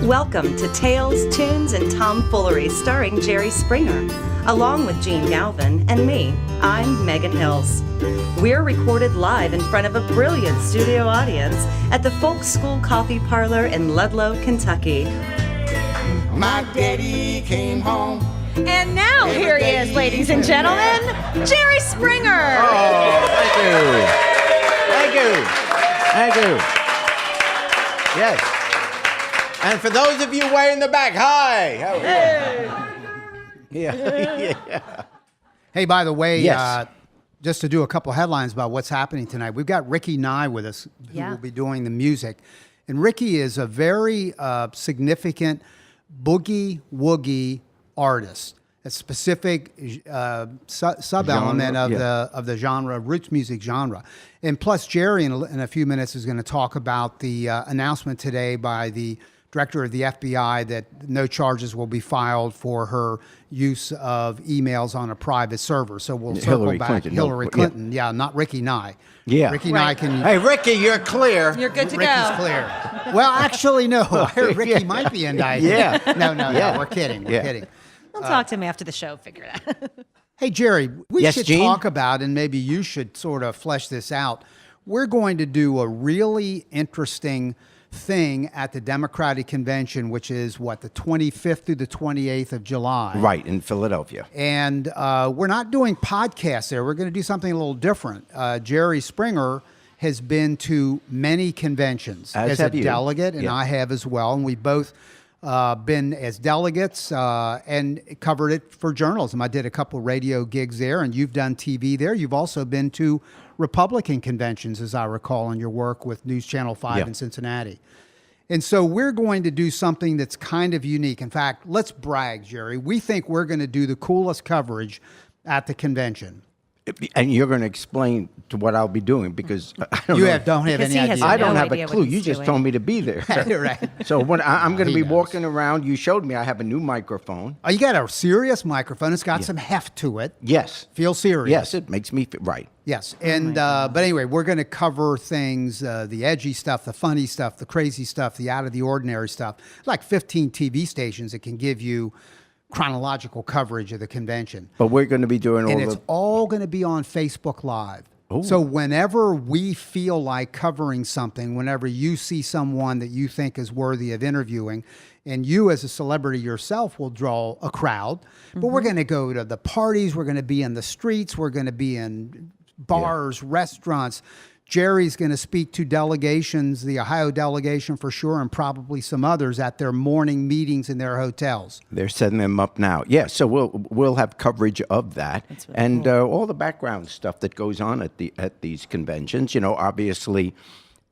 Welcome to Tales, Tunes, and Tomfoolery starring Jerry Springer, along with Gene Galvin and me. I'm Megan Hills. We're recorded live in front of a brilliant studio audience at the Folk School Coffee Parlor in Ludlow, Kentucky. My daddy came home. And now here he is, ladies and gentlemen, Jerry Springer. Oh, thank you. Thank you. Thank you. Yes. And for those of you way in the back, hi. How are you? Hey. Yeah. Hey, by the way, Yes. just to do a couple headlines about what's happening tonight, we've got Ricky Nye with us, who will be doing the music. And Ricky is a very significant boogie-woogie artist, a specific sub-element of the genre, roots music genre. And plus, Jerry, in a few minutes, is going to talk about the announcement today by the director of the FBI that no charges will be filed for her use of emails on a private server. So we'll circle back. Hillary Clinton, yeah, not Ricky Nye. Yeah. Ricky Nye can... Hey, Ricky, you're clear. You're good to Ricky's go. clear. Well, actually, no. I heard Ricky might be indicted. Yeah. No, we're kidding. We're kidding. We'll talk to him after the show, figure it out. Hey, Jerry, we Yes, should Gene? talk about, and maybe you should sort of flesh this out. We're going to do a really interesting thing at the Democratic Convention, which is, the 25th through the 28th of July. Right, in Philadelphia. And we're not doing podcasts there. We're going to do something a little different. Jerry Springer has been to many conventions as a delegate, and I have as well. And we both been as delegates and covered it for journalism. I did a couple radio gigs there, and you've done TV there. You've also been to Republican conventions, as I recall, in your work with News Channel 5 in Cincinnati. And so we're going to do something that's kind of unique. In fact, let's brag, Jerry. We think we're going to do the coolest coverage at the convention. And you're going to explain to what I'll be doing because I don't You know. don't have Because any he has idea. I don't no have a idea what clue. he's You just doing. told me to be there. Right. So when I'm going to He be knows. walking around, you showed me I have a new microphone. Oh, you got a serious microphone. It's got some heft to it. Yes. Feel serious. Yes, it makes me feel right. Yes. And but anyway, we're going to cover things, the edgy stuff, the funny stuff, the crazy stuff, the out of the ordinary stuff. Like 15 TV stations that can give you chronological coverage of the convention. But we're going to be doing And all it's all going to be on Facebook Live. Ooh. So whenever we feel like covering something, whenever you see someone that you think is worthy of interviewing, and you as a celebrity yourself will draw a crowd, but we're going to go to the parties, we're going to be in the streets, we're going to be in bars, restaurants. Jerry's going to speak to delegations, the Ohio delegation for sure, and probably some others at their morning meetings in their hotels. They're setting them up now. Yeah, so we'll have coverage of that and all the background stuff that goes on at these conventions. You know, obviously,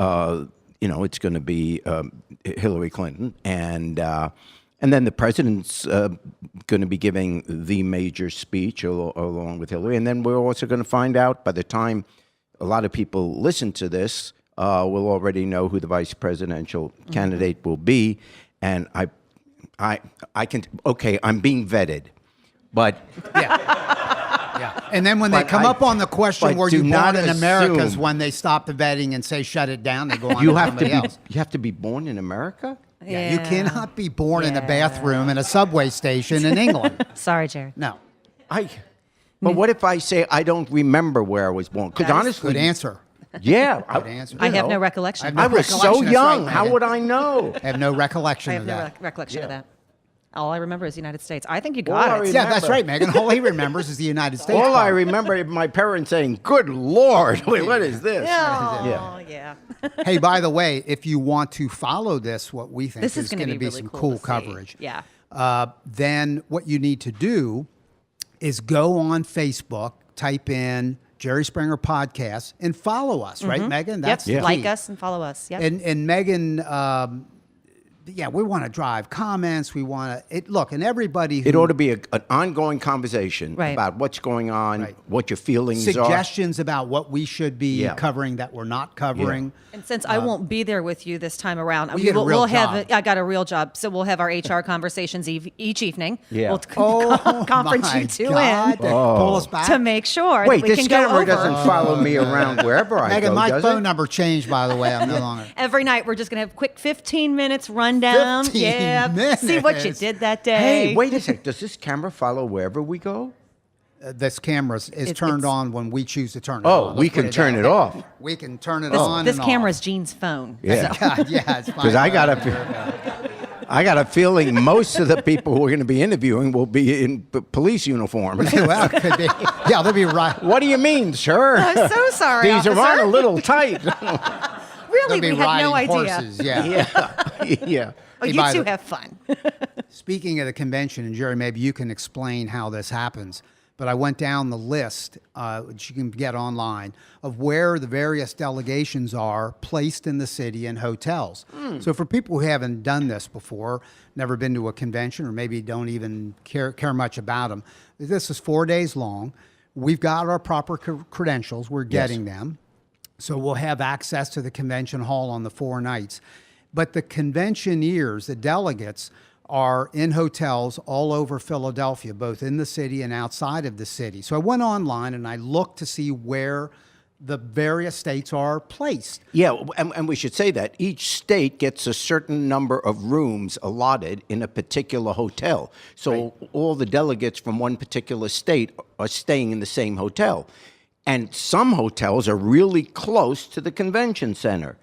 it's going to be Hillary Clinton and then the president's going to be giving the major speech along with Hillary, and then we're also going to find out by the time a lot of people listen to this, we'll already know who the vice presidential candidate will be. And I can, okay, I'm being vetted, but Yeah. And then when they come up on the question, but were do you not born in America, is assume- when they stop the vetting and say, shut it down, they go on you to have somebody else. you have to be born in America? Yeah, you cannot be born in a bathroom in a subway station in England. Sorry, Jerry. No. But what if I say I don't remember where I was born? Because honestly, Good answer. yeah, Good answer. I have no recollection. I was so recollection, that's young. right, How Megan. would I know? I have no recollection I of have no that. recollection of that. All I remember is the United States. I think you All I got it. Yeah, that's remember. right, Megan. All he remembers is the United States. All I part. remember is my parents saying, "Good Lord, wait, what is this?" Oh, yeah. Hey, by the way, if you want to follow this, what we think This is is going going to to be be really some cool cool to see. coverage. Yeah. Then what you need to do is go on Facebook, type in Jerry Springer Podcast, and follow us, right, Megan? That's the Like key. us and follow us. Yep. And Megan, we want to drive comments. We want to look, and everybody. Who, It ought to be an ongoing conversation Right. about what's going on, Right. what your feelings are. suggestions about what we should be Yeah. covering that we're not covering. And since I won't be there with you this time around, you get a real we'll have. job. I got a real job, so we'll have our HR conversations each evening. Yeah. We'll Oh, conference my you two God. in Pull us back. to make sure Wait, that we this can go camera over. doesn't follow me around wherever I Megan, go, my does phone it? number changed, by the way. I'm no longer. Every night we're just going to have quick 15 minutes rundown. 15 Yeah. minutes. See what you did that day. Hey, wait a sec. Does this camera follow wherever we go? This camera is turned it's- on when we choose to turn it on. Oh, we Let's put can turn it off. We can turn it on. This and camera off. is Gene's phone. Yeah. Yeah, it's fine. Because I got a feeling most of the people we're going to be interviewing will be in police uniforms. Well, it could be. Yeah, they'll be right. What do you mean, sir? I'm so sorry, These are officer. on a little tight. Really, They'll be we had no riding idea. horses. Yeah. Yeah. Oh, Hey, you by two the- have fun. Speaking of the convention, and Jerry, maybe you can explain how this happens. But I went down the list, which you can get online, of where the various delegations are placed in the city and hotels. So for people who haven't done this before, never been to a convention, or maybe don't even care much about them, this is 4 days long. We've got our proper credentials. We're getting them. So we'll have access to the convention hall on the 4 nights. But the conventioneers, the delegates, are in hotels all over Philadelphia, both in the city and outside of the city. So I went online and I looked to see where the various states are placed. Yeah, and we should say that each state gets a certain number of rooms allotted in a particular hotel. So all the delegates from one particular state are staying in the same hotel. And some hotels are really close to the convention center.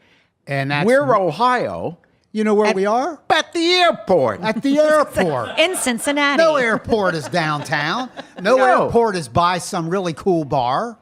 And that's, We're Ohio. you know where we are? At the airport. At the airport. In Cincinnati. No airport is downtown. No No. airport is by some really cool bar.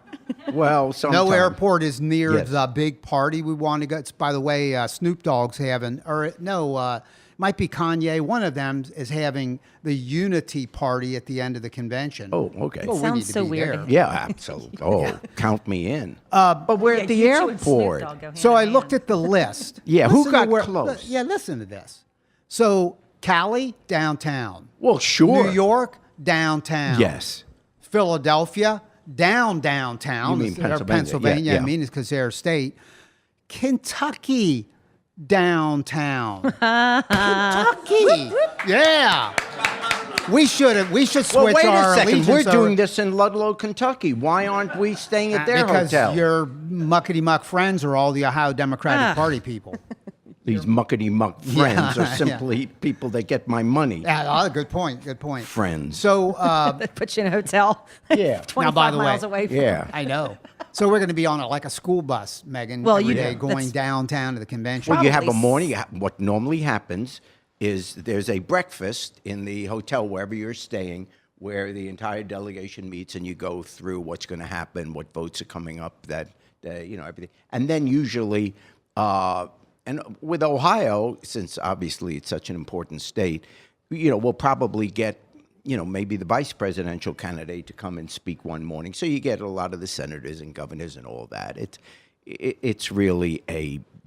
Well, sometime. No airport is near Yes. the big party we want to go. It's, by the way, Snoop Dogg's having, or no, might be Kanye. One of them is having the unity party at the end of the convention. Oh, okay. Well, we Sounds need to so be weird. there. Yeah, absolutely. Oh, count me in. But we're at the You two and Snoop airport. Dogg go hand So in I hand. looked at the list. Yeah, who Listen to got close? Yeah, listen to this. So Cali, downtown. Well, sure. New York, downtown. Yes. Philadelphia, downtown. You mean Or Pennsylvania. Pennsylvania, Yeah, I mean, it's because they're a state. Kentucky, downtown. Kentucky. Yeah. We should switch Well, wait our a second. allegiance We're over- doing this in Ludlow, Kentucky. Why aren't we staying at their because hotel? your muckety-muck friends are all the Ohio Democratic Party people. These muckety-muck friends Yeah, are simply people that get my money. Yeah, good point. Good point. Friends. So, That puts you in a hotel. Yeah. 25 Now, by the miles way- away from Yeah. I know. So we're going to be on like a school bus, Megan, Well, every you day do. going That's- downtown to the convention. Well, you have a Probably morning. What normally happens is there's a breakfast in the hotel wherever you're staying, where the entire delegation meets, and you go through what's going to happen, what votes are coming up, everything, and then usually, and with Ohio, since obviously it's such an important state, we'll probably get. Maybe the vice presidential candidate to come and speak one morning. So you get a lot of the senators and governors and all that. It's really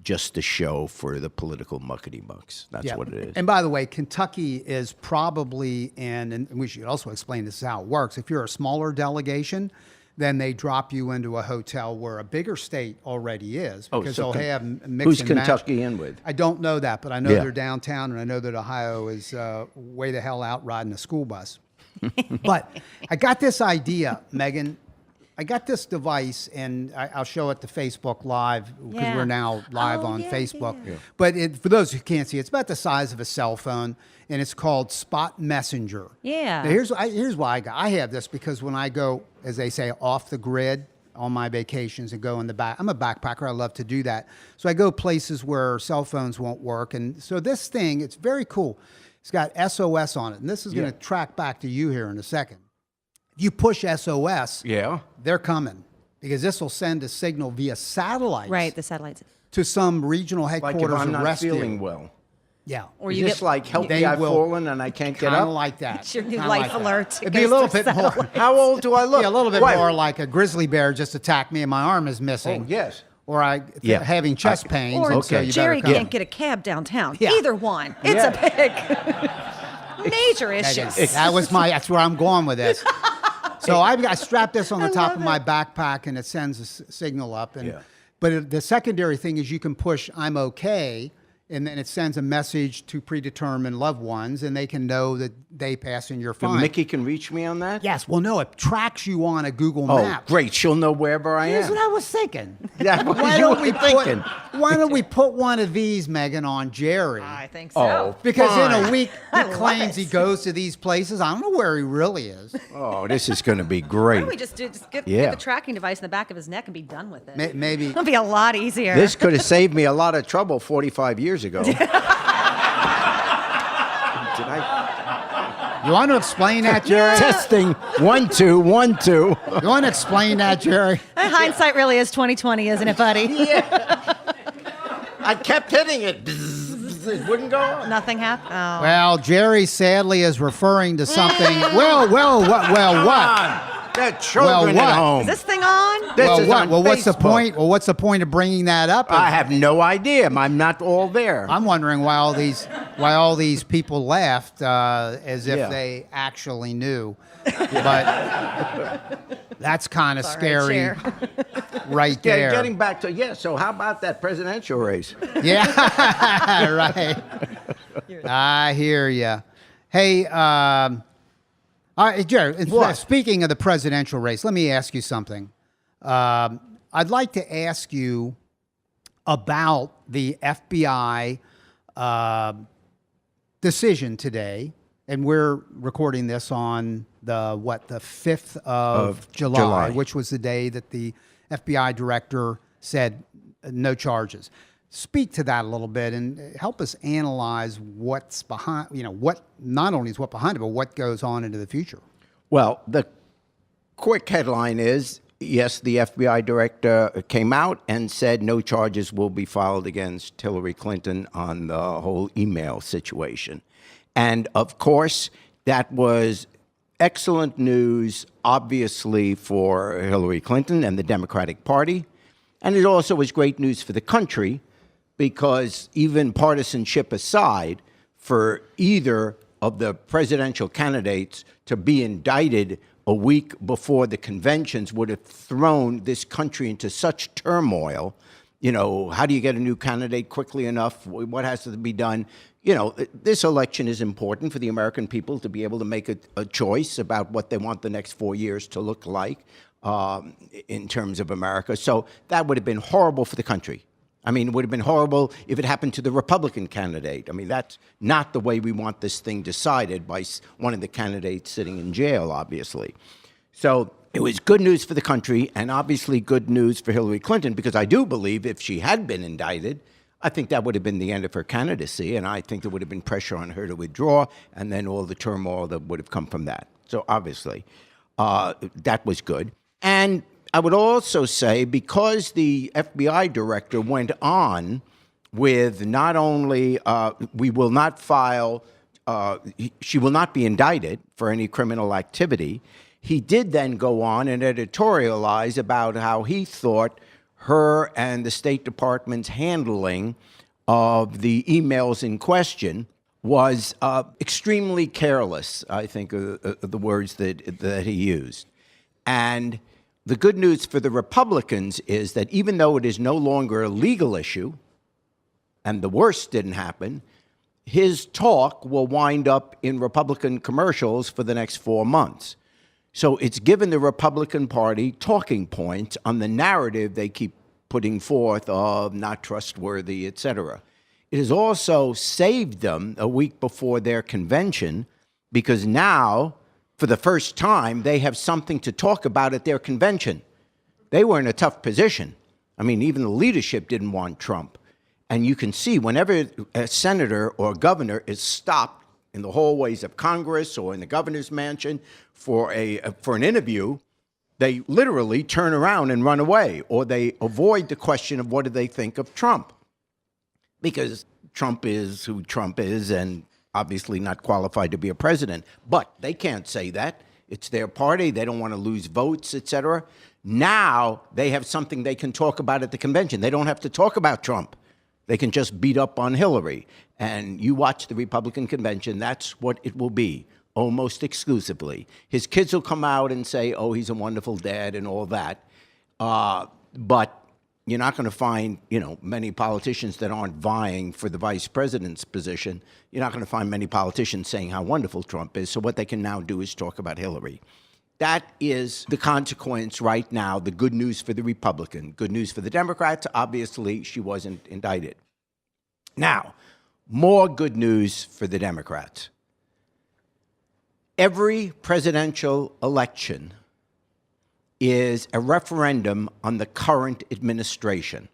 just a show for the political muckety-mucks. That's Yeah. what it is. And by the way, Kentucky is probably and we should also explain this is how it works. If you're a smaller delegation, then they drop you into a hotel where a bigger state already is because so they'll have mix who's and match. Kentucky in with? I don't know that, but I know Yeah. they're downtown, and I know that Ohio is way the hell out riding a school bus. But I got this idea, Megan. I got this device, and I'll show it to Facebook Live because Yeah. we're now live Oh, on yeah, Facebook. yeah. But for those who can't see, it's about the size of a cell phone, and it's called Spot Messenger. Yeah. Now, here's why I got. I have this because when I go, as they say, off the grid on my vacations and go in the back, I'm a backpacker. I love to do that. So I go places where cell phones won't work, and so this thing, it's very cool. It's got SOS on it, and this is going to track back to you here in a second. If you push SOS, Yeah. they're coming because this will send a signal via satellites Right, the satellites. to some regional Like if headquarters I'm of not rescue. feeling well. Yeah. Or Is you this get like, help they me, I've will- fallen and I can't get Kind of up? like that. It's your new Kinda life like that. alert. It It'd be a goes little to bit more. satellite. How old do I look? Yeah, a little bit What? more like a grizzly bear just attacked me and my arm is missing. Oh, yes. Or Yeah. having chest pains. Or and so Okay. you Jerry better come. can't get a cab downtown. Yeah. Either one. It's a big major issue. That's where I'm going with this. So I strapped this on the top love of my backpack and it sends a signal up. And Yeah. But the secondary thing is you can push I'm okay, and then it sends a message to predetermined loved ones, and they can know that they pass and you're fine. Mickey can reach me on that? Yes. Well, no, it tracks you on a Google Oh, map. great. She'll know wherever I Here's am. what I was thinking. Yeah, what Why you don't we were thinking? Why don't we put one of these, Megan, on Jerry? I think so. Oh, Because in fine. a week he I love claims he it. goes to these places. I don't know where he really is. Oh, this is going to be Why great. don't we just get Yeah. the tracking device in the back of his neck and be done with it? Maybe. It'll be a lot easier. This could have saved me a lot of trouble 45 years ago. Did I? You want to explain that, Jerry? Testing 1 2 1 2. You want to explain that, Jerry? Hindsight really is 20/20, isn't it, buddy? I kept hitting it. It wouldn't go on. Nothing happened. Oh. Well, Jerry sadly is referring to something. What? There are children what? at home. Is this thing on? This Well, is what? on Well, what's the Facebook. point? Well, what's the point of bringing that up? I have no idea. I'm not all there. I'm wondering why all these people laughed as if Yeah. they actually knew. But that's kind of scary, Chair. right Yeah, there. getting back to, so how about that presidential race? Yeah, right. I hear you. Hey, all right, Jerry, What? speaking of the presidential race, let me ask you something. I'd like to ask you about the FBI decision today, and we're recording this on the 5th of July, which was the day that the FBI director said no charges. Speak to that a little bit and help us analyze what's behind, what not only is what behind it, but what goes on into the future. Well, the quick headline is, yes, the FBI director came out and said no charges will be filed against Hillary Clinton on the whole email situation. And of course, that was excellent news, obviously, for Hillary Clinton and the Democratic Party. And it also was great news for the country, because even partisanship aside, for either of the presidential candidates to be indicted a week before the conventions would have thrown this country into such turmoil. How do you get a new candidate quickly enough? What has to be done? This election is important for the American people to be able to make a choice about what they want the next 4 years to look like in terms of America. So that would have been horrible for the country. It would have been horrible if it happened to the Republican candidate. That's not the way we want this thing decided by one of the candidates sitting in jail, obviously. So it was good news for the country and obviously good news for Hillary Clinton, because I do believe if she had been indicted, I think that would have been the end of her candidacy, and I think there would have been pressure on her to withdraw, and then all the turmoil that would have come from that. So obviously, that was good. And I would also say, because the FBI director went on with not only we will not file, she will not be indicted for any criminal activity, he did then go on and editorialize about how he thought her and the State Department's handling of the emails in question was extremely careless, I think, are the words that he used. And the good news for the Republicans is that even though it is no longer a legal issue, and the worst didn't happen, his talk will wind up in Republican commercials for the next 4 months. So it's given the Republican Party talking points on the narrative they keep putting forth of not trustworthy, et cetera. It has also saved them a week before their convention, because now, for the first time, they have something to talk about at their convention. They were in a tough position. Even the leadership didn't want Trump. And you can see whenever a senator or governor is stopped in the hallways of Congress or in the governor's mansion for an interview, they literally turn around and run away, or they avoid the question of what do they think of Trump. Because Trump is who Trump is, and obviously not qualified to be a president. But they can't say that. It's their party. They don't want to lose votes, et cetera. Now they have something they can talk about at the convention. They don't have to talk about Trump. They can just beat up on Hillary. And you watch the Republican convention, that's what it will be, almost exclusively. His kids will come out and say, oh, he's a wonderful dad and all that. But you're not going to find, many politicians that aren't vying for the vice president's position. You're not going to find many politicians saying how wonderful Trump is. So what they can now do is talk about Hillary. That is the consequence right now, the good news for the Republican. Good news for the Democrats, obviously, she wasn't indicted. Now, more good news for the Democrats. Every presidential election is a referendum on the current administration.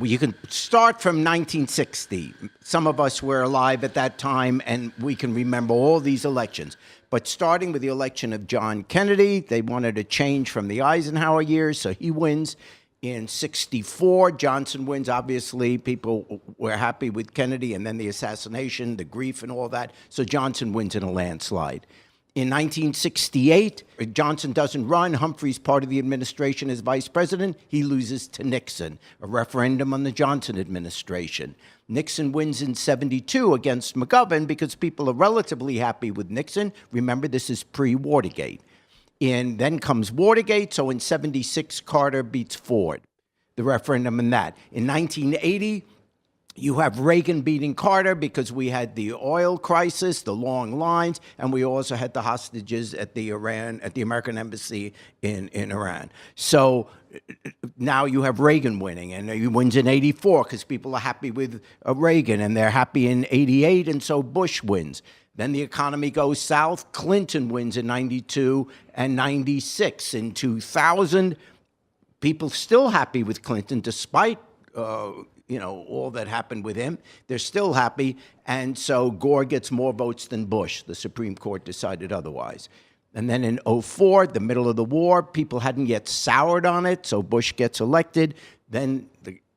You can start from 1960. Some of us were alive at that time, and we can remember all these elections. But starting with the election of John Kennedy, they wanted a change from the Eisenhower years, so he wins. In 64, Johnson wins. Obviously, people were happy with Kennedy, and then the assassination, the grief, and all that. So Johnson wins in a landslide. In 1968, Johnson doesn't run. Humphrey's part of the administration as vice president. He loses to Nixon, a referendum on the Johnson administration. Nixon wins in 72 against McGovern because people are relatively happy with Nixon. Remember, this is pre-Watergate. And then comes Watergate, so in 76, Carter beats Ford, the referendum in that. In 1980, you have Reagan beating Carter because we had the oil crisis, the long lines, and we also had the hostages at the American embassy in Iran. So now you have Reagan winning, and he wins in 84 because people are happy with Reagan, and they're happy in 88, and so Bush wins. Then the economy goes south. Clinton wins in 92 and 96. In 2000, people still happy with Clinton despite all that happened with him. They're still happy, and so Gore gets more votes than Bush. The Supreme Court decided otherwise. And then in 04, the middle of the war, people hadn't yet soured on it, so Bush gets elected. Then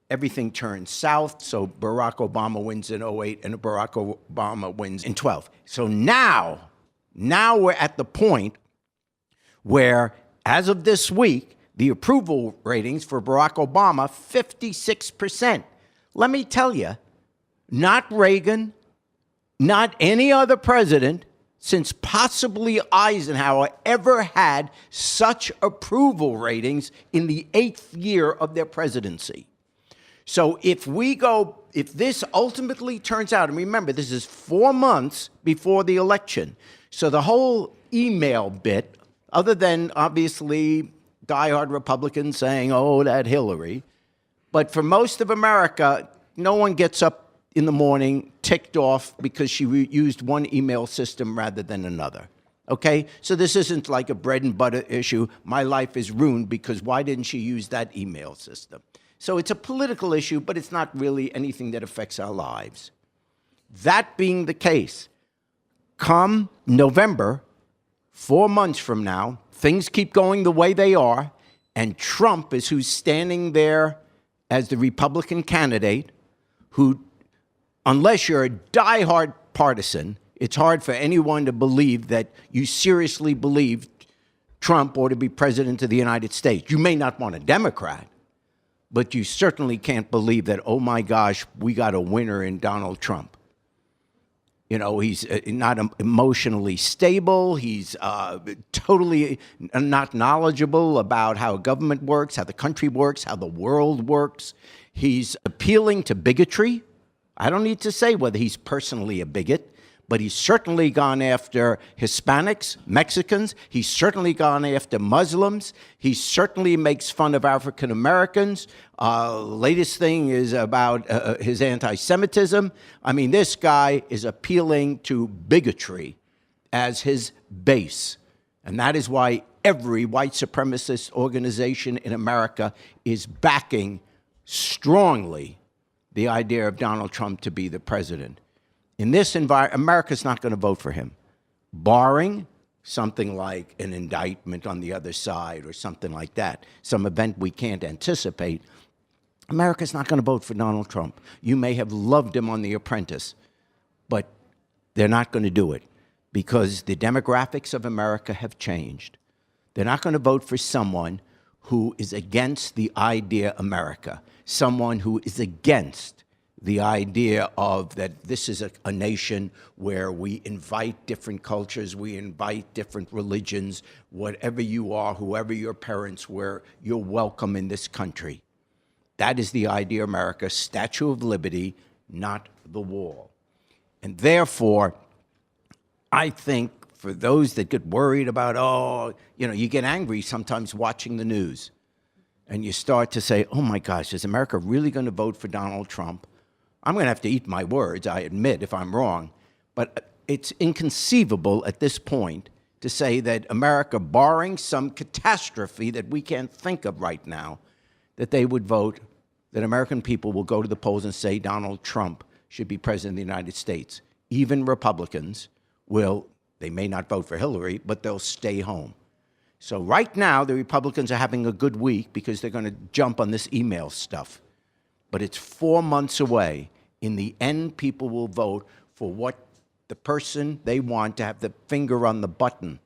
everything turns south, so Barack Obama wins in 08, and Barack Obama wins in 12. So now we're at the point where, as of this week, the approval ratings for Barack Obama, 56%. Let me tell you, not Reagan, not any other president since possibly Eisenhower ever had such approval ratings in the 8th year of their presidency. So if this ultimately turns out, and remember, this is 4 months before the election, so the whole email bit, other than obviously diehard Republicans saying, oh, that Hillary, but for most of America, no one gets up in the morning ticked off because she used one email system rather than another. Okay? So this isn't like a bread and butter issue. My life is ruined because why didn't she use that email system? So it's a political issue, but it's not really anything that affects our lives. That being the case, come November, 4 months from now, things keep going the way they are, and Trump is who's standing there as the Republican candidate who, unless you're a diehard partisan, it's hard for anyone to believe that you seriously believe Trump ought to be president of the United States. You may not want a Democrat, but you certainly can't believe that, oh my gosh, we got a winner in Donald Trump. You know, he's not emotionally stable. He's totally not knowledgeable about how government works, how the country works, how the world works. He's appealing to bigotry. I don't need to say whether he's personally a bigot, but he's certainly gone after Hispanics, Mexicans. He's certainly gone after Muslims. He certainly makes fun of African Americans. Latest thing is about his anti-Semitism. I mean, this guy is appealing to bigotry as his base. And that is why every white supremacist organization in America is backing strongly the idea of Donald Trump to be the president. In this environment, America's not going to vote for him, barring something like an indictment on the other side or something like that, some event we can't anticipate. America's not going to vote for Donald Trump. You may have loved him on The Apprentice, but they're not going to do it because the demographics of America have changed. They're not going to vote for someone who is against the idea America, someone who is against the idea of that this is a nation where we invite different cultures, we invite different religions, whatever you are, whoever your parents were, you're welcome in this country. That is the idea of America, Statue of Liberty, not the wall. And therefore, I think for those that get worried about, you get angry sometimes watching the news. And you start to say, oh my gosh, is America really going to vote for Donald Trump? I'm going to have to eat my words, I admit, if I'm wrong. But it's inconceivable at this point to say that America, barring some catastrophe that we can't think of right now, that they would vote, that American people will go to the polls and say Donald Trump should be president of the United States. Even Republicans they may not vote for Hillary, but they'll stay home. So right now, the Republicans are having a good week because they're going to jump on this email stuff. But it's 4 months away. In the end, people will vote for what the person they want to have the finger on the button,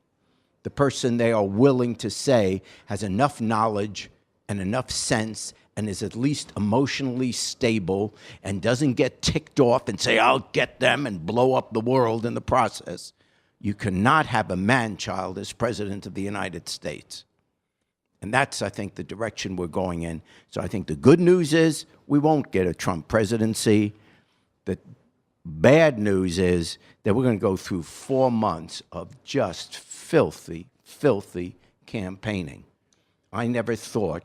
the person they are willing to say has enough knowledge and enough sense and is at least emotionally stable and doesn't get ticked off and say, I'll get them and blow up the world in the process. You cannot have a man-child as president of the United States. And that's, I think, the direction we're going in. So I think the good news is we won't get a Trump presidency. The bad news is that we're going to go through 4 months of just filthy, filthy campaigning. I never thought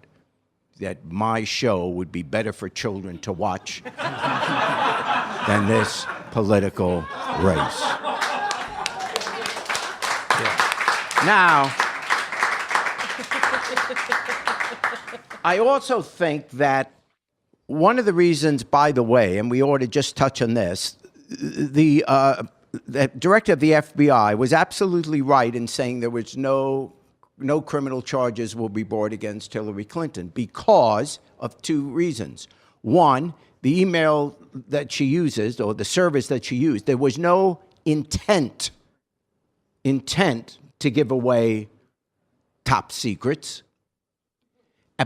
that my show would be better for children to watch than this political race. Now, I also think that one of the reasons, by the way, and we ought to just touch on this, the director of the FBI was absolutely right in saying there was no criminal charges will be brought against Hillary Clinton because of 2 reasons. One, the email that she uses, or the service that she used, there was no intent to give away top secrets.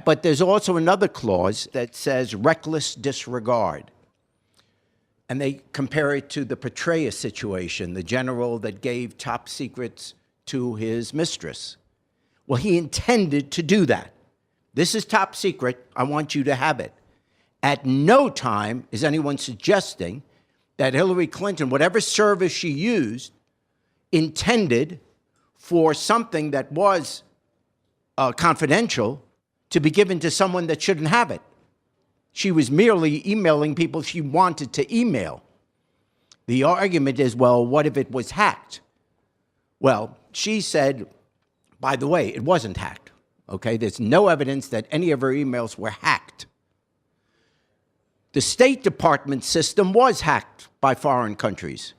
But there's also another clause that says reckless disregard. And they compare it to the Petraeus situation, the general that gave top secrets to his mistress. Well, he intended to do that. This is top secret. I want you to have it. At no time is anyone suggesting that Hillary Clinton, whatever service she used, intended for something that was confidential to be given to someone that shouldn't have it. She was merely emailing people she wanted to email. The argument is, well, what if it was hacked? Well, she said, by the way, it wasn't hacked. Okay, there's no evidence that any of her emails were hacked. The State Department system was hacked by foreign countries.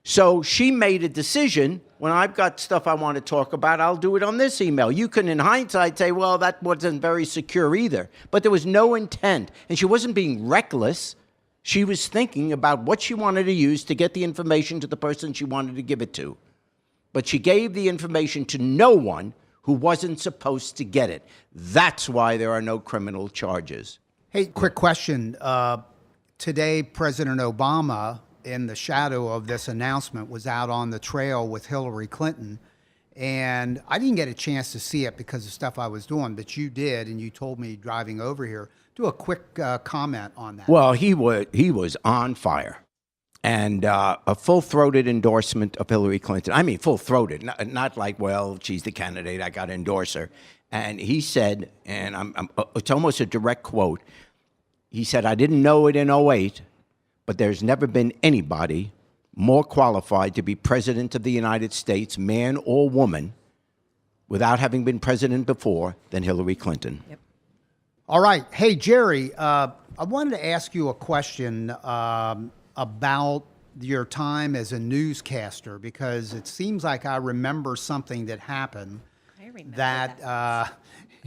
So she made a decision, when I've got stuff I want to talk about, I'll do it on this email. You can, in hindsight, say, well, that wasn't very secure either. But there was no intent. And she wasn't being reckless. She was thinking about what she wanted to use to get the information to the person she wanted to give it to. But she gave the information to no one who wasn't supposed to get it. That's why there are no criminal charges. Hey, quick question. Today, President Obama, in the shadow of this announcement, was out on the trail with Hillary Clinton. And I didn't get a chance to see it because of stuff I was doing, but you did, and you told me driving over here. Do a quick comment on that. Well, he was on fire. And a full-throated endorsement of Hillary Clinton. I mean, full-throated, not like, well, she's the candidate, I got to endorse her. And he said, and it's almost a direct quote, he said, I didn't know it in 2008, but there's never been anybody more qualified to be president of the United States, man or woman, without having been president before, than Hillary Clinton. Yep. All right. Hey, Jerry, I wanted to ask you a question about your time as a newscaster, because it seems like I remember something that happened. I remember that.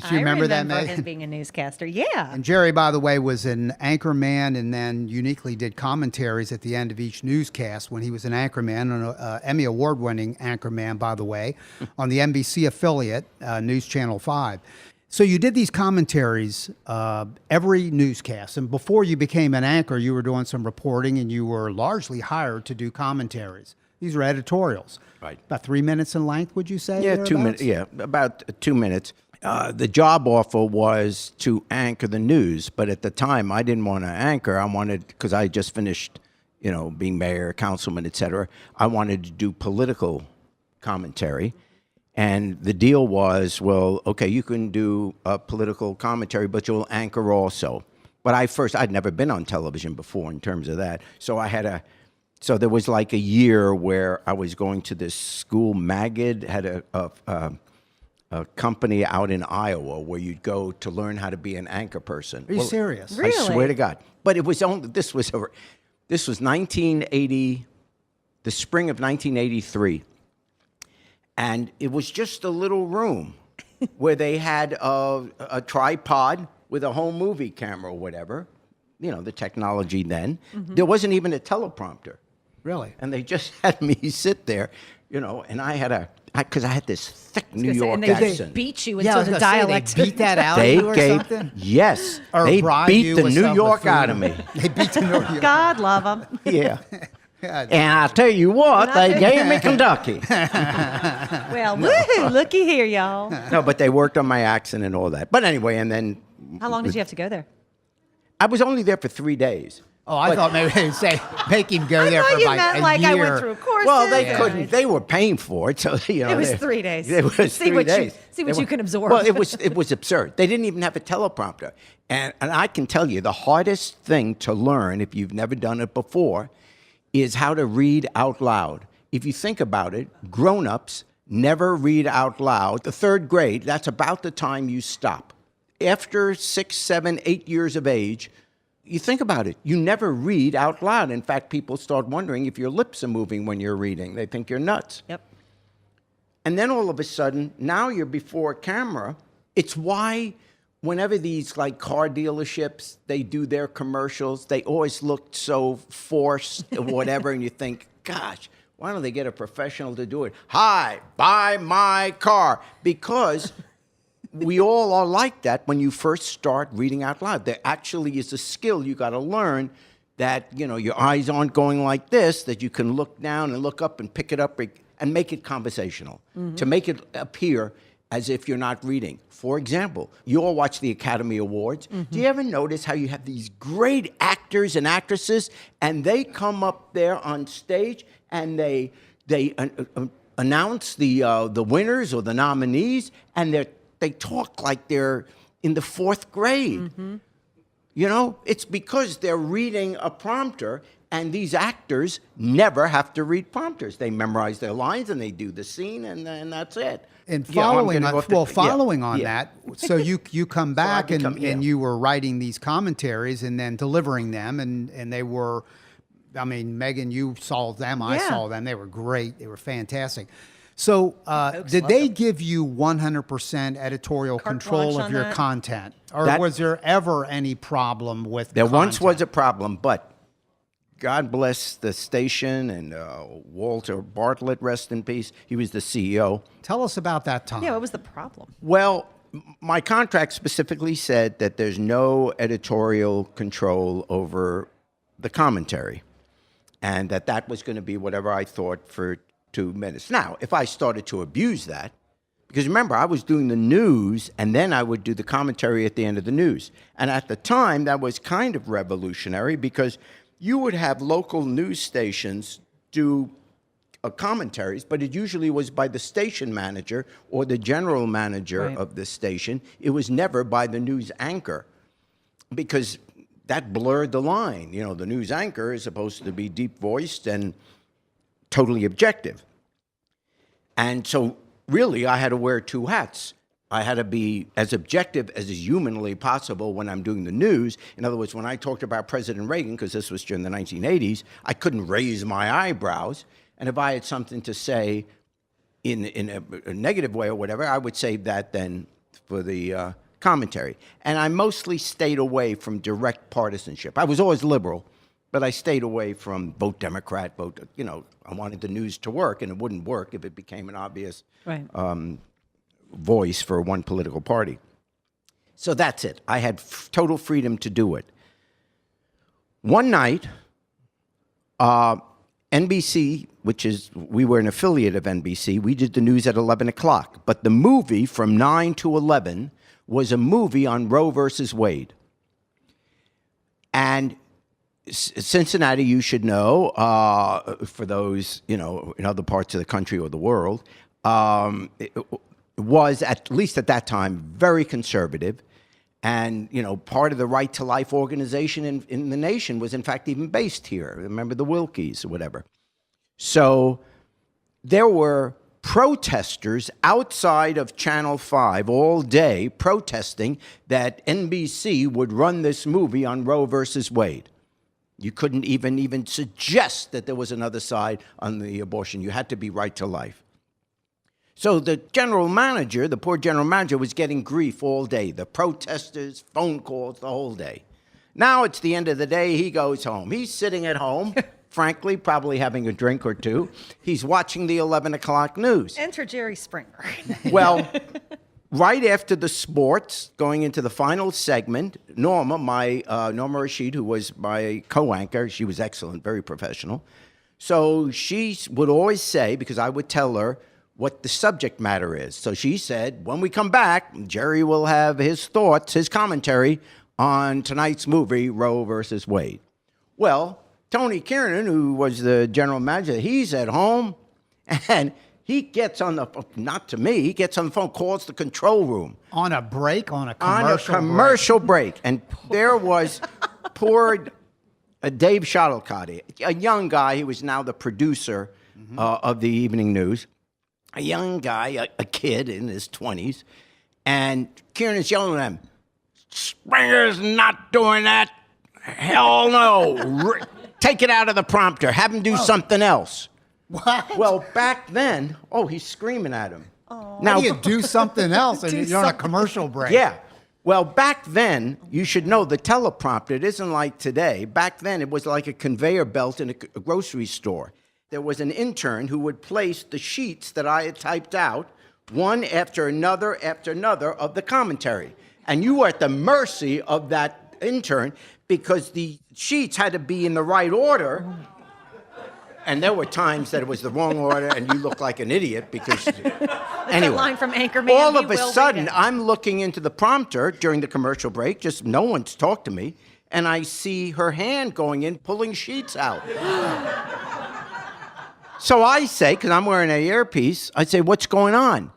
Do you remember that, Meg? him being a newscaster, yeah. And Jerry, by the way, was an anchorman and then uniquely did commentaries at the end of each newscast when he was an anchorman, an Emmy Award-winning anchorman, by the way, on the NBC affiliate, News Channel 5. So you did these commentaries every newscast. And before you became an anchor, you were doing some reporting and you were largely hired to do commentaries. These are editorials. Right. About 3 minutes in length, would you say? Yeah, 2 minutes. Yeah, about 2 minutes. The job offer was to anchor the news, but at the time I didn't want to anchor. I wanted, because I just finished, being mayor, councilman, et cetera. I wanted to do political commentary. And the deal was, well, okay, you can do a political commentary, but you'll anchor also. But I'd never been on television before in terms of that. So there was like a year where I was going to this school, Magid, had a company out in Iowa where you'd go to learn how to be an anchor person. Are you serious? Really? I swear to God. But it was only, this was 1980, the spring of 1983. And it was just a little room where they had a tripod with a home movie camera or whatever, the technology then. Mm-hmm. There wasn't even a teleprompter. Really? And they just had me sit there, and I had because I had this thick New York and they accent. Beat you into the dialect. They beat that out of you or something? Yes. Or they beat you the with New York out of me. They beat the New York. God love them. Yeah. And I'll tell you what, they gave me Kentucky. Well, woohoo, looky here, y'all. No, but they worked on my accent and all that. But anyway, and then... How long did you have to go there? I was only there for 3 days. Oh, I thought maybe they'd say, make him go there for like a year. I went through courses. Well, they couldn't. They were paying for it, so It was 3 days. It was see 3 days. See what you can absorb. Well, it was absurd. They didn't even have a teleprompter, and I can tell you the hardest thing to learn if you've never done it before is how to read out loud. If you think about it, grown-ups never read out loud. The 3rd grade, that's about the time you stop. After 6, 7, 8 years of age, you think about it. You never read out loud. In fact, people start wondering if your lips are moving when you're reading. They think you're nuts. Yep. And then all of a sudden, now you're before a camera. It's why whenever these like car dealerships, they do their commercials, they always look so forced or whatever, and you think, gosh, why don't they get a professional to do it? Hi, buy my car. Because we all are like that when you first start reading out loud. There actually is a skill you got to learn that, your eyes aren't going like this, that you can look down and look up and pick it up and make it conversational, to make it appear as if you're not reading. For example, you all watch the Academy Awards. Do you ever notice how you have these great actors and actresses, and they come up there on stage and they announce the winners or the nominees, and they talk like they're in the 4th grade. It's because they're reading a prompter, and these actors never have to read prompters. They memorize their lines, and they do the scene, and that's it. And following on that, so you come back and you were writing these commentaries and then delivering them, and they were, Megan, you saw them, I saw them. They were great. They were fantastic. So did they give you 100% editorial control of your content? Or was there ever any problem with There content? once was a problem, but God bless the station and Walter Bartlett, rest in peace. He was the CEO. Tell us about that time. Yeah, what was the problem? Well, my contract specifically said that there's no editorial control over the commentary, and that was going to be whatever I thought for 2 minutes. Now, if I started to abuse that, because remember, I was doing the news, and then I would do the commentary at the end of the news. And at the time, that was kind of revolutionary, because you would have local news stations do commentaries, but it usually was by the station manager or the general manager of the station. It was never by the news anchor, because that blurred the line. The news anchor is supposed to be deep-voiced and totally objective. And so really I had to wear 2 hats. I had to be as objective as is humanly possible when I'm doing the news. In other words, when I talked about President Reagan, because this was during the 1980s, I couldn't raise my eyebrows. And if I had something to say in a negative way or whatever, I would save that then for the commentary. And I mostly stayed away from direct partisanship. I was always liberal, but I stayed away from vote Democrat, I wanted the news to work, and it wouldn't work if it became an obvious voice for one political party. So that's it. I had total freedom to do it. One night, NBC, we were an affiliate of NBC, we did the news at 11 o'clock. But the movie from 9 to 11 was a movie on Roe versus Wade. And Cincinnati, you should know, for those, in other parts of the country or the world, it was, at least at that time, very conservative. And, part of the Right to Life organization in the nation was, in fact, even based here. Remember the Wilkies or whatever. So there were protesters outside of Channel 5 all day protesting that NBC would run this movie on Roe versus Wade. You couldn't even suggest that there was another side on the abortion. You had to be right to life. So the general manager, the poor general manager, was getting grief all day. The protesters, phone calls, the whole day. Now it's the end of the day. He goes home. He's sitting at home, frankly, probably having a drink or two. He's watching the 11 o'clock news. Enter Jerry Springer. Well, right after the sports, going into the final segment, Norma Rashid, who was my co-anchor, she was excellent, very professional. So she would always say, because I would tell her what the subject matter is. So she said, when we come back, Jerry will have his thoughts, his commentary on tonight's movie, Roe versus Wade. Well, Tony Kiernan, who was the general manager, he's at home, and he gets on the phone, not to me, he gets on the phone, calls the control room. On a break? On a commercial break. And there was poor Dave Shuttlecotty, a young guy. He was now the producer of the evening news. A young guy, a kid in his 20s. And Kiernan's yelling at him, Springer's not doing that. Hell no. Take it out of the prompter. Have him do something else. What? Well, back then, he's screaming at him. Now, how do you do something else and you're on a commercial break? Yeah. Well, back then, you should know the teleprompter, it isn't like today. Back then, it was like a conveyor belt in a grocery store. There was an intern who would place the sheets that I had typed out, one after another of the commentary. And you were at the mercy of that intern because the sheets had to be in the right order. And there were times that it was the wrong order and you looked like an idiot because... Anyway, line from Anchorman. All of a sudden, I'm looking into the prompter during the commercial break, just no one's talked to me, and I see her hand going in, pulling sheets out. So I say, because I'm wearing an earpiece, I say, what's going on?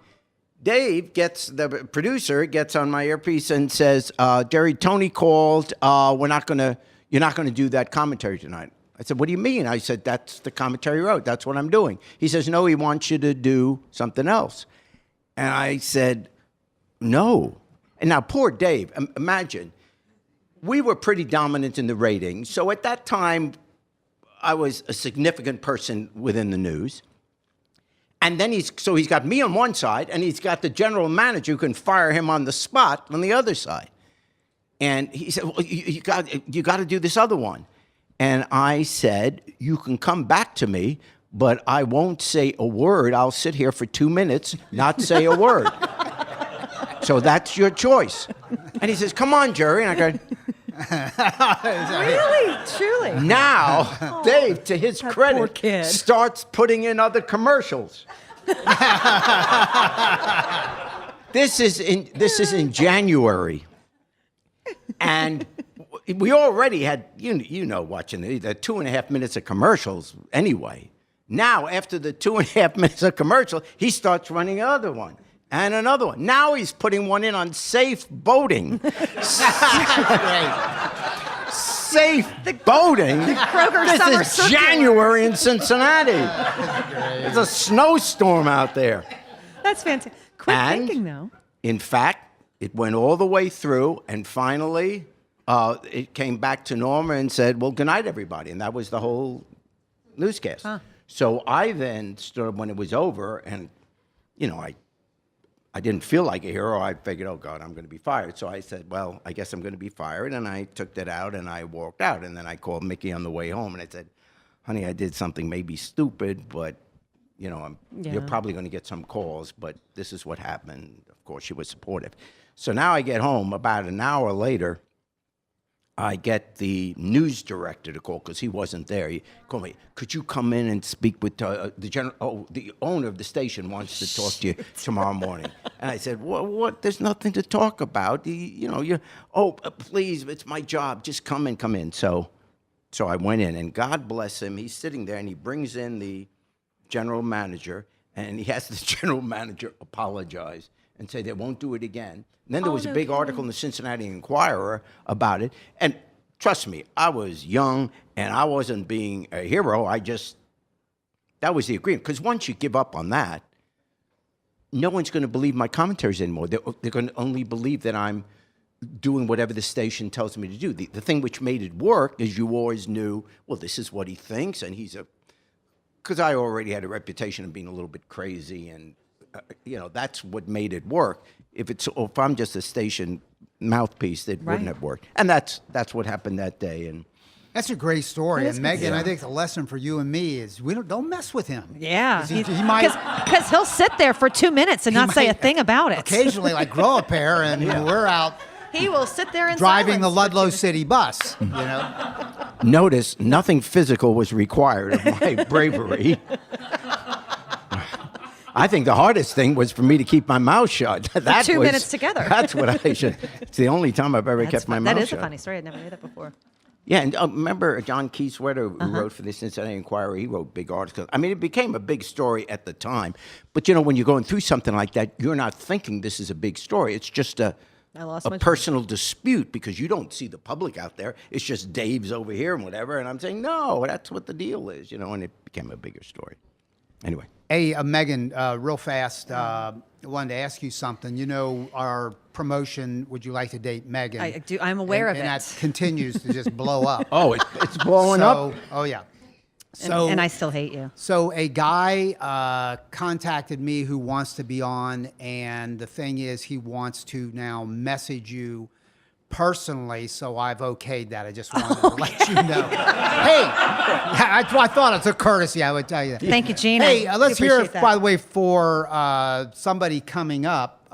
Dave the producer gets on my earpiece and says, Jerry, Tony called, you're not going to do that commentary tonight. I said, what do you mean? I said, that's the commentary wrote. That's what I'm doing. He says, no, he wants you to do something else. And I said, no. And now, poor Dave, imagine, we were pretty dominant in the ratings. So at that time, I was a significant person within the news. And then he's got me on one side, and he's got the general manager who can fire him on the spot on the other side. And he said, well, you got to do this other one. And I said, you can come back to me, but I won't say a word. I'll sit here for 2 minutes, not say a word. So that's your choice. And he says, come on, Jerry. And I go, really? Truly? Now, Dave, to his credit, starts putting in other commercials. This is in January. And we already had, watching the 2.5 minutes of commercials anyway. Now, after the 2.5 minutes of commercial, he starts running another one and another one. Now he's putting one in on safe boating. Safe boating? The Kroger this Summer is Circular. January in Cincinnati. There's a snowstorm out there. That's fantastic. Quick thinking, though. In fact, it went all the way through, and finally, it came back to Norma and said, well, good night, everybody. And that was the whole newscast. Huh. So I then stood up when it was over, and, I didn't feel like a hero. I figured, oh, God, I'm going to be fired. So I said, well, I guess I'm going to be fired. And I took that out, and I walked out. And then I called Mickey on the way home, and I said, honey, I did something maybe stupid, but, you're probably going to get some calls, but this is what happened. Of course, she was supportive. So now I get home. About an hour later, I get the news director to call because he wasn't there. He called me, could you come in and speak with the owner of the station wants to talk to you tomorrow morning. And I said, what? There's nothing to talk about. Please, it's my job. Just come in. So So I went in, and God bless him. He's sitting there, and he brings in the general manager, and he has the general manager apologize and say they won't do it again. And then there was a big article in the Cincinnati Enquirer about it. And trust me, I was young, and I wasn't being a hero. That was the agreement. Because once you give up on that, no one's going to believe my commentaries anymore. They're going to only believe that I'm doing whatever the station tells me to do. The thing which made it work is you always knew, well, this is what he thinks, and because I already had a reputation of being a little bit crazy, and that's what made it work. If I'm just a station mouthpiece, it wouldn't have worked. And that's what happened that day. And that's a great story. And Megan, I think the lesson for you and me is don't mess with him. Yeah. He might, because he'll sit there for 2 minutes and not say a thing about it. Occasionally, grow a pair, and we're out. He will sit there and driving the Ludlow City bus. Notice nothing physical was required of my bravery. I think the hardest thing was for me to keep my mouth shut. For 2 minutes together. That's what I should. It's the only time I've ever kept my mouth shut. That is a funny story. I never knew that before. Yeah, and remember John Keyswetter, who wrote for the Cincinnati Enquirer, he wrote big articles. I mean, it became a big story at the time. But, when you're going through something like that, you're not thinking this is a big story. It's just a personal dispute because you don't see the public out there. It's just Dave's over here and whatever. And I'm saying, no, that's what the deal is, and it became a bigger story. Anyway. Hey, Megan, real fast, I wanted to ask you something. Our promotion, Would You Like to Date Megan? I do. I'm aware of it. And that continues to just blow up. Oh, it's blowing up? Oh, yeah. And I still hate you. So a guy contacted me who wants to be on, and the thing is he wants to now message you personally, so I've okayed that. I just wanted to let you know. Hey, I thought it's a courtesy. I would tell you that. Thank you, Jene. Hey, let's hear, by the way, for somebody coming up,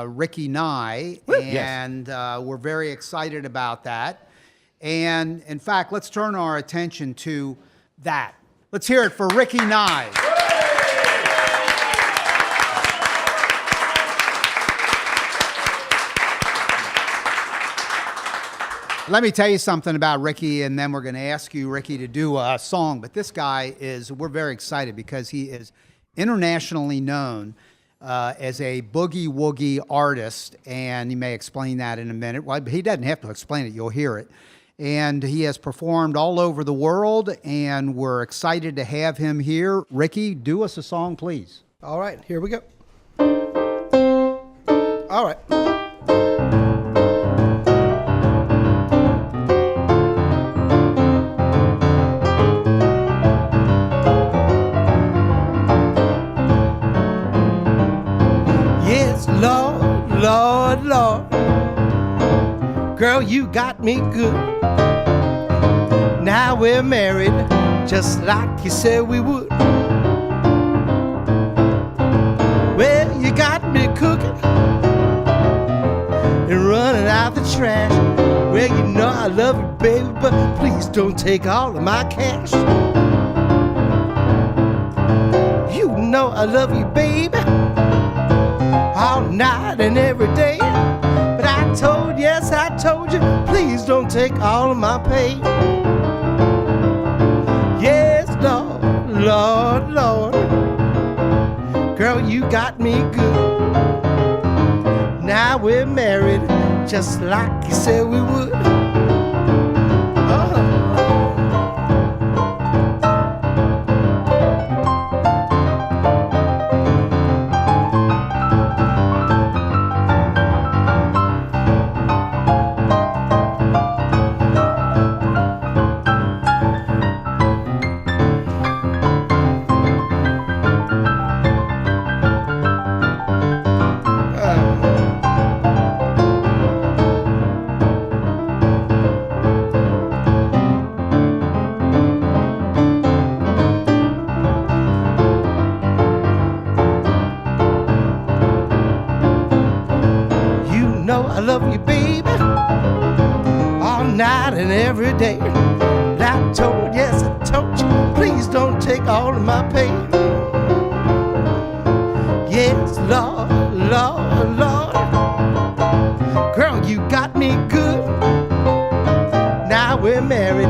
Ricky Nye, and we're very excited about that. And in fact, let's turn our attention to that. Let's hear it for Ricky Nye. Let me tell you something about Ricky, and then we're going to ask you, Ricky, to do a song. But this guy we're very excited because he is internationally known as a boogie-woogie artist, and he may explain that in a minute. Well, he doesn't have to explain it. You'll hear it. And he has performed all over the world, and we're excited to have him here. Ricky, do us a song, please. All right, here we go. All right. Yes, Lord, Lord, Lord. Girl, you got me good. Now we're married, just like you said we would. Well, you got me cooking and running out the trash. Well, you know I love you, baby, but please don't take all of my cash. You know I love you, baby, all night and every day. But yes, I told you, please don't take all of my pay. Yes, Lord, Lord, Lord. Girl, you got me good. Now we're married, just like you said we would. I love you, baby, all night and every day. But yes, I told you, please don't take all of my pain. Yes, Lord, Lord, Lord. Girl, you got me good. Now we're married,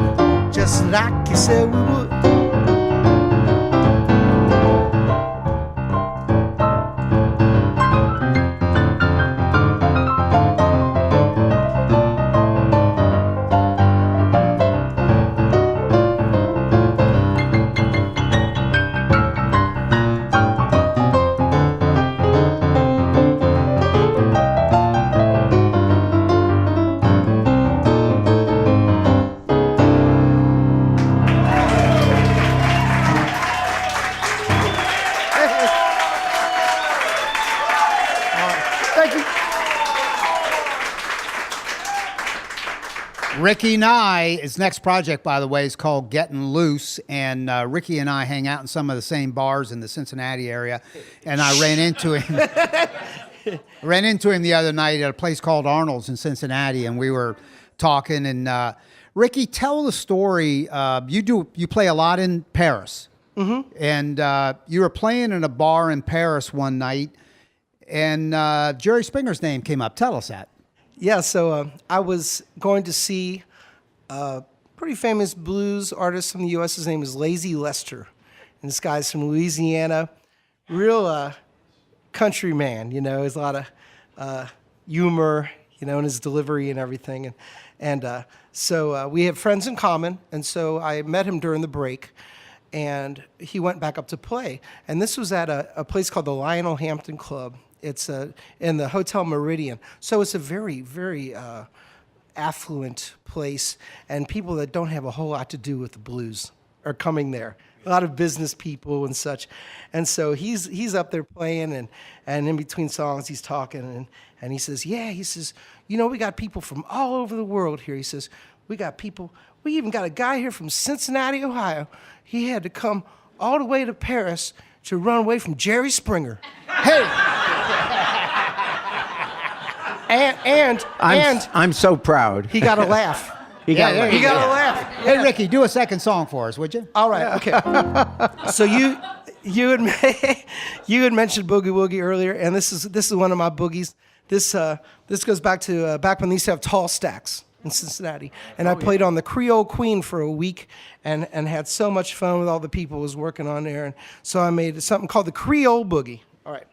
just just like you said we would. Thank you. Ricky Nye, his next project, by the way, is called Getting Loose. And Ricky and I hang out in some of the same bars in the Cincinnati area. And I ran into him the other night at a place called Arnold's in Cincinnati. And we were talking. And Ricky, tell the story. You play a lot in Paris. Mm-hmm. And you were playing in a bar in Paris one night. And Jerry Springer's name came up. Tell us that. Yeah, so I was going to see a pretty famous blues artist from the U.S. His name is Lazy Lester. And this guy's from Louisiana. Real country man, you know. There's a lot of humor, you know, in his delivery and everything. And so we have friends in common. And so I met him during the break. And he went back up to play. And this was at a place called the Lionel Hampton Club. It's in the Hotel Meridian. So it's a very, very affluent place. And people that don't have a whole lot to do with the blues are coming there. A lot of business people and such. And so he's up there playing, and in between songs he's talking. And he says, you know, we got people from all over the world here. He says, we even got a guy here from Cincinnati, Ohio. He had to come all the way to Paris to run away from Jerry Springer. Hey! and I'm so proud. He got a laugh. He got a laugh. Hey, Ricky, do a second song for us, would you? All right, okay. So you had mentioned Boogie Woogie earlier, and this is one of my boogies. This goes back to back when they used to have tall stacks in Cincinnati, and I played on the Creole Queen for a week, and had so much fun with all the people who was working on there, and so I made something called the Creole Boogie. All right.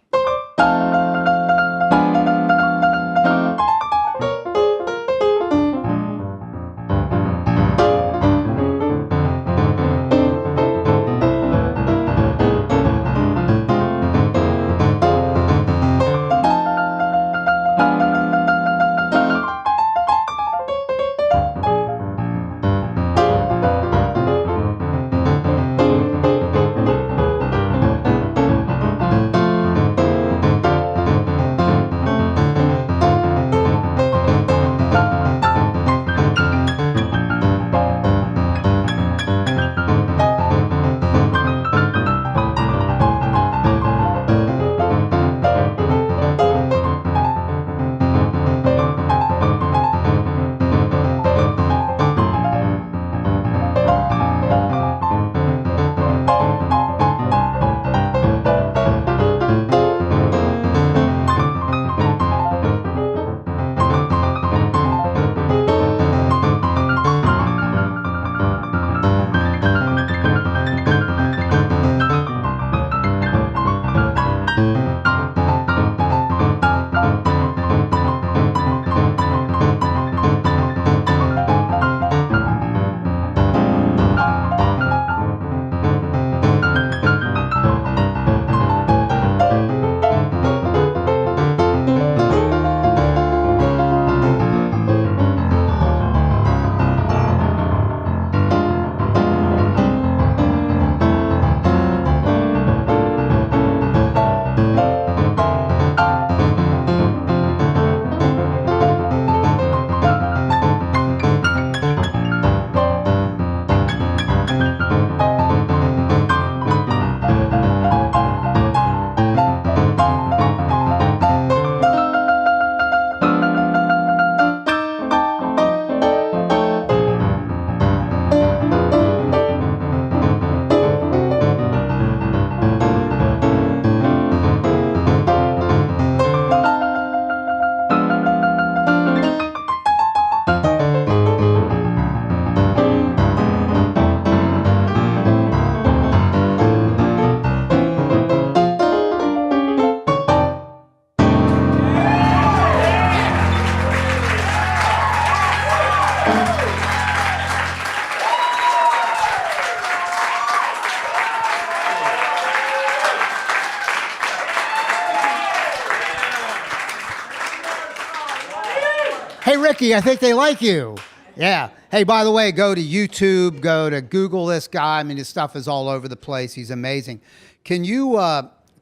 Ricky, I think they like you. Yeah. Hey, by the way, go to YouTube, go to Google this guy. I mean, his stuff is all over the place. He's amazing. Can you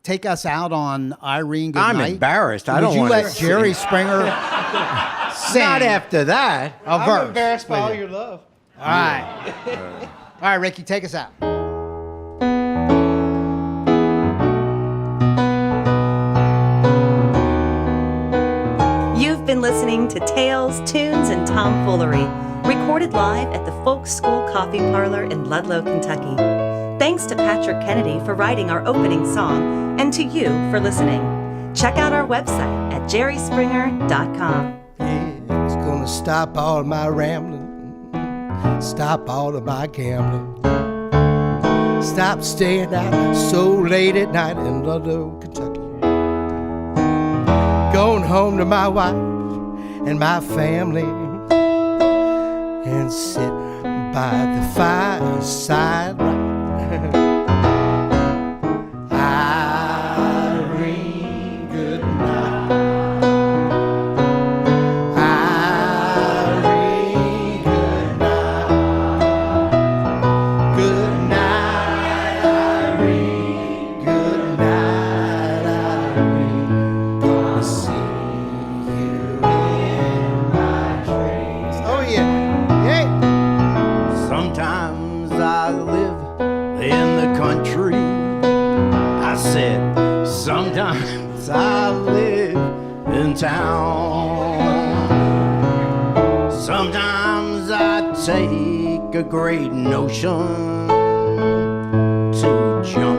take us out on Irene Goodnight? I'm embarrassed. I don't Would you want let Jerry Springer sing? Not after that. A verse. I'm embarrassed by all your love. All right. All right, Ricky, take us out. You've been listening to Tales, Tunes, and Tomfoolery, recorded live at the Folk School Coffee Parlor in Ludlow, Kentucky. Thanks to Patrick Kennedy for writing our opening song, and to you for listening. Check out our website at jerryspringer.com. Yeah, it's gonna stop all my rambling, stop all of my gambling, stop staying out so late at night in Ludlow, Kentucky. Going home to my wife and my family and sit by the fireside right. Irene, good night. Irene, good night. Good night, Irene. Good night, Irene. Gonna see you in my dreams. Oh yeah, yeah. Sometimes I live in the country. I said, sometimes I live in town. Sometimes I take a great notion to jump